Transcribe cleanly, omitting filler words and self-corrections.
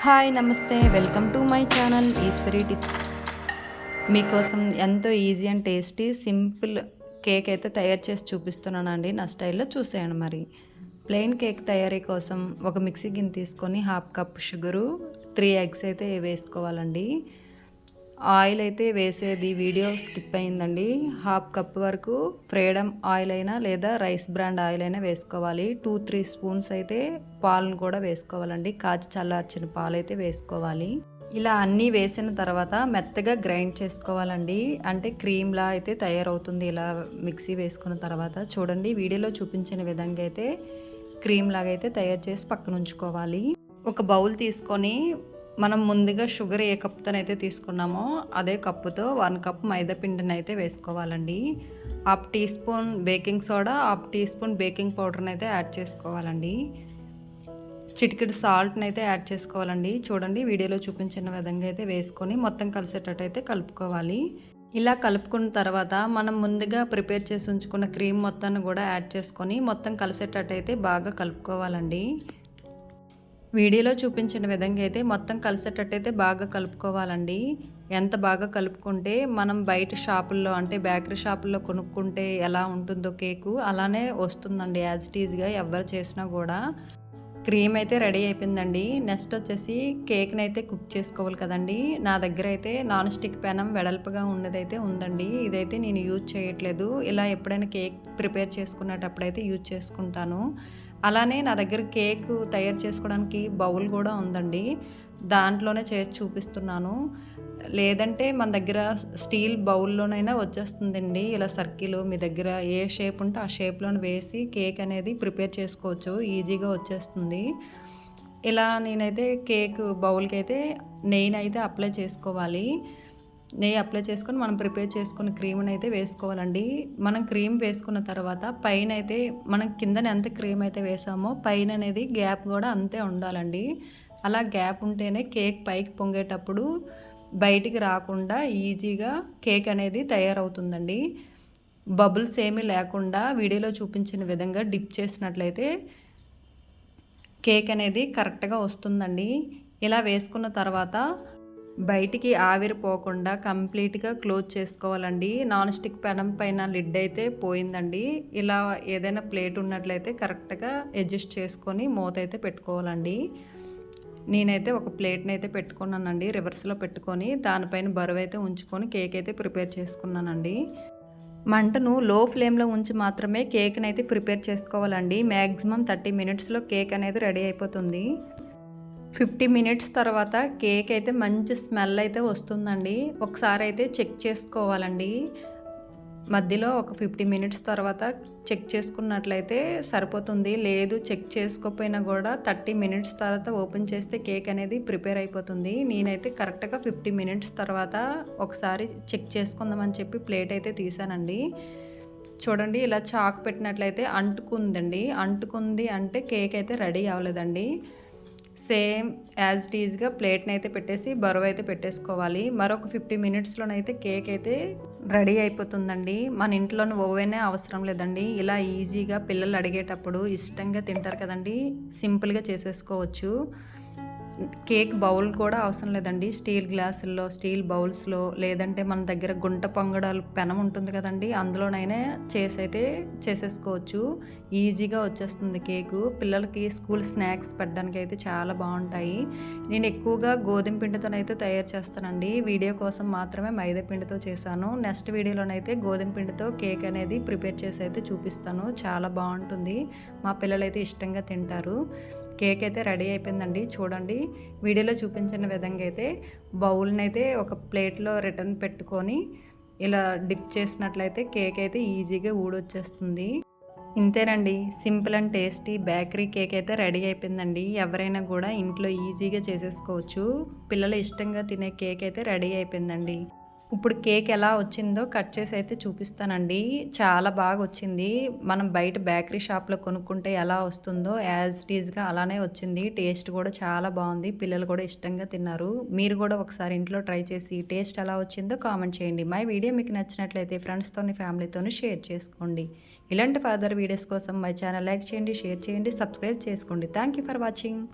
Hi నమస్తే welcome to my channel Eshwari tips. మీకోసం ఎంతో easy and tasty simple cake అయితే తయారు చేసి చూపిస్తున్నానండి. నా స్టైల్లో చూసేయండి. మరి ప్లెయిన్ కేక్ తయారీ కోసం ఒక మిక్సీ గిన్నె తీసుకొని హాఫ్ కప్ షుగరు 3 ఎగ్స్ అయితే వేసుకోవాలండి. ఆయిల్ అయితే వేసేది వీడియో స్కిప్ అయిందండి. హాఫ్ కప్ వరకు ఫ్రీడమ్ ఆయిల్ అయినా లేదా రైస్ బ్రాండ్ ఆయిల్ అయినా వేసుకోవాలి. 2-3 స్పూన్స్ అయితే పాలను కూడా వేసుకోవాలండి. కాచి చల్లార్చిన పాలు అయితే వేసుకోవాలి. ఇలా అన్నీ వేసిన తర్వాత మెత్తగా గ్రైండ్ చేసుకోవాలండి. అంటే క్రీమ్లా అయితే తయారవుతుంది. ఇలా మిక్సీ వేసుకున్న తర్వాత చూడండి, వీడియోలో చూపించిన విధంగా అయితే క్రీమ్ లాగా అయితే తయారు చేసి పక్కన ఉంచుకోవాలి. ఒక బౌల్ తీసుకొని మనం ముందుగా షుగర్ ఏ కప్తోనైతే తీసుకున్నామో అదే కప్పుతో 1 కప్ మైదా పిండిని అయితే వేసుకోవాలండి. Half teaspoon baking soda, half teaspoon baking పౌడర్ని అయితే యాడ్ చేసుకోవాలండి. చిటికెడు సాల్ట్ని అయితే యాడ్ చేసుకోవాలండి. చూడండి, వీడియోలో చూపించిన విధంగా అయితే వేసుకొని మొత్తం కలిసేటట్టు అయితే కలుపుకోవాలి. ఇలా కలుపుకున్న తర్వాత మనం ముందుగా ప్రిపేర్ చేసి ఉంచుకున్న క్రీమ్ మొత్తాన్ని కూడా యాడ్ చేసుకొని మొత్తం కలిసేటట్టు అయితే బాగా కలుపుకోవాలండి. వీడియోలో చూపించిన విధంగా అయితే మొత్తం కలిసేటట్టు అయితే బాగా కలుపుకోవాలండి. ఎంత బాగా కలుపుకుంటే మనం బయట షాపుల్లో అంటే బేకరీ షాపుల్లో కొనుక్కుంటే ఎలా ఉంటుందో కేకు అలానే వస్తుందండి. యాజ్ ఇట్ ఈజ్గా ఎవరు చేసినా కూడా. క్రీమ్ అయితే రెడీ అయిపోయిందండి. నెక్స్ట్ వచ్చేసి కేక్ని అయితే కుక్ చేసుకోవాలి కదండి. నా దగ్గర అయితే నాన్ స్టిక్ పెనం వెడల్పుగా ఉన్నదైతే ఉందండి. ఇదైతే నేను యూజ్ చేయట్లేదు. ఇలా ఎప్పుడైనా కేక్ ప్రిపేర్ చేసుకునేటప్పుడు అయితే యూజ్ చేసుకుంటాను. అలానే నా దగ్గర కేక్ తయారు చేసుకోవడానికి బౌల్ కూడా ఉందండి. దాంట్లోనే చేసి చూపిస్తున్నాను. లేదంటే మన దగ్గర స్టీల్ బౌల్లోనైనా వచ్చేస్తుందండి. ఇలా సర్కిల్ మీ దగ్గర ఏ షేప్ ఉంటే ఆ షేప్లోనే వేసి కేక్ అనేది ప్రిపేర్ చేసుకోవచ్చు. ఈజీగా వచ్చేస్తుంది. ఇలా నేనైతే కేక్ బౌల్కి అయితే నెయ్యిని అయితే అప్లై చేసుకోవాలి. నెయ్యి అప్లై చేసుకొని మనం ప్రిపేర్ చేసుకున్న క్రీమ్ని అయితే వేసుకోవాలండి. మనం క్రీమ్ వేసుకున్న తర్వాత పైన అయితే మనం కిందన ఎంత క్రీమ్ అయితే వేసామో పైన అనేది గ్యాప్ కూడా అంతే ఉండాలండి. అలా గ్యాప్ ఉంటేనే కేక్ పైకి పొంగేటప్పుడు బయటికి రాకుండా ఈజీగా కేక్ అనేది తయారవుతుందండి. బబుల్స్ ఏమీ లేకుండా వీడియోలో చూపించిన విధంగా డిప్ చేసినట్లయితే కేక్ అనేది కరెక్ట్గా వస్తుందండి. ఇలా వేసుకున్న తర్వాత బయటికి ఆవిరి పోకుండా కంప్లీట్గా క్లోజ్ చేసుకోవాలండి. నాన్ స్టిక్ పెనం పైన లిడ్ అయితే పోయిందండి. ఇలా ఏదైనా ప్లేట్ ఉన్నట్లయితే కరెక్ట్గా అడ్జస్ట్ చేసుకొని మూత అయితే పెట్టుకోవాలండి. నేనైతే ఒక ప్లేట్ని అయితే పెట్టుకున్నానండి. రివర్స్లో పెట్టుకొని దానిపైన బరువు అయితే ఉంచుకొని కేక్ అయితే ప్రిపేర్ చేసుకున్నానండి. మంటను లో ఫ్లేమ్లో ఉంచి మాత్రమే కేక్ని అయితే ప్రిపేర్ చేసుకోవాలండి. మ్యాక్సిమం 30 మినిట్స్లో కేక్ అనేది రెడీ అయిపోతుంది. 50 మినిట్స్ తర్వాత కేక్ అయితే మంచి స్మెల్ అయితే వస్తుందండి. ఒకసారి అయితే చెక్ చేసుకోవాలండి. మధ్యలో ఒక 50 మినిట్స్ తర్వాత చెక్ చేసుకున్నట్లయితే సరిపోతుంది. లేదు చెక్ చేసుకోకపోయినా కూడా 30 మినిట్స్ తర్వాత ఓపెన్ చేస్తే కేక్ అనేది ప్రిపేర్ అయిపోతుంది. నేనైతే కరెక్ట్గా 50 మినిట్స్ తర్వాత ఒకసారి చెక్ చేసుకుందామని చెప్పి ప్లేట్ అయితే తీసానండి. చూడండి, ఇలా చాక్ పెట్టినట్లయితే అంటుకుంది అంటే కేక్ అయితే రెడీ అవ్వలేదండి. సేమ్ యాజ్ ఇట్ ఈజ్గా ప్లేట్ని అయితే పెట్టేసి బరువు అయితే పెట్టేసుకోవాలి. మరొక 50 మినిట్స్లోనైతే కేక్ అయితే రెడీ అయిపోతుందండి. మన ఇంట్లోని ఓవెనే అవసరం లేదండి. ఇలా ఈజీగా పిల్లలు అడిగేటప్పుడు ఇష్టంగా తింటారు కదండి. సింపుల్గా చేసేసుకోవచ్చు. కేక్ బౌల్ కూడా అవసరం లేదండి. స్టీల్ గ్లాసుల్లో, స్టీల్ బౌల్స్లో, లేదంటే మన దగ్గర గుంట పొంగడాలు పెనం ఉంటుంది కదండి, అందులోనైనా చేసేసుకోవచ్చు. ఈజీగా వచ్చేస్తుంది కేకు. పిల్లలకి స్కూల్ స్నాక్స్ పెట్టడానికి అయితే చాలా బాగుంటాయి. నేను ఎక్కువగా గోధుమ పిండితోనైతే తయారు చేస్తానండి. వీడియో కోసం మాత్రమే మైదా పిండితో చేశాను. నెక్స్ట్ వీడియోలోనైతే గోధుమ పిండితో కేక్ అనేది ప్రిపేర్ చేసి అయితే చూపిస్తాను. చాలా బాగుంటుంది. మా పిల్లలైతే ఇష్టంగా తింటారు. కేక్ అయితే రెడీ అయిపోయిందండి. చూడండి, వీడియోలో చూపించిన విధంగా అయితే బౌల్ని అయితే ఒక ప్లేట్లో రిటర్న్ పెట్టుకొని ఇలా డిప్ చేసినట్లయితే కేక్ అయితే ఈజీగా ఊడొచ్చేస్తుంది. ఇంతేనండి, simple and tasty bakery cake అయితే రెడీ అయిపోయిందండి. ఎవరైనా కూడా ఇంట్లో ఈజీగా చేసేసుకోవచ్చు. పిల్లలు ఇష్టంగా తినే కేక్ అయితే రెడీ అయిపోయిందండి. ఇప్పుడు కేక్ ఎలా వచ్చిందో కట్ చేసి అయితే చూపిస్తానండి. చాలా బాగా వచ్చింది. మనం బయట బేకరీ షాప్లో కొనుక్కుంటే ఎలా వస్తుందో యాజ్ ఇట్ ఈజ్గా అలానే వచ్చింది. టేస్ట్ కూడా చాలా బాగుంది. పిల్లలు కూడా ఇష్టంగా తిన్నారు. మీరు కూడా ఒకసారి ఇంట్లో ట్రై చేసి టేస్ట్ ఎలా వచ్చిందో కామెంట్ చేయండి. మై వీడియో మీకు నచ్చినట్లయితే ఫ్రెండ్స్తోని ఫ్యామిలీతోని షేర్ చేసుకోండి. ఇలాంటి ఫర్దర్ వీడియోస్ కోసం మై ఛానల్ లైక్ చేయండి, షేర్ చేయండి, సబ్స్క్రైబ్ చేసుకోండి. Thank you for watching.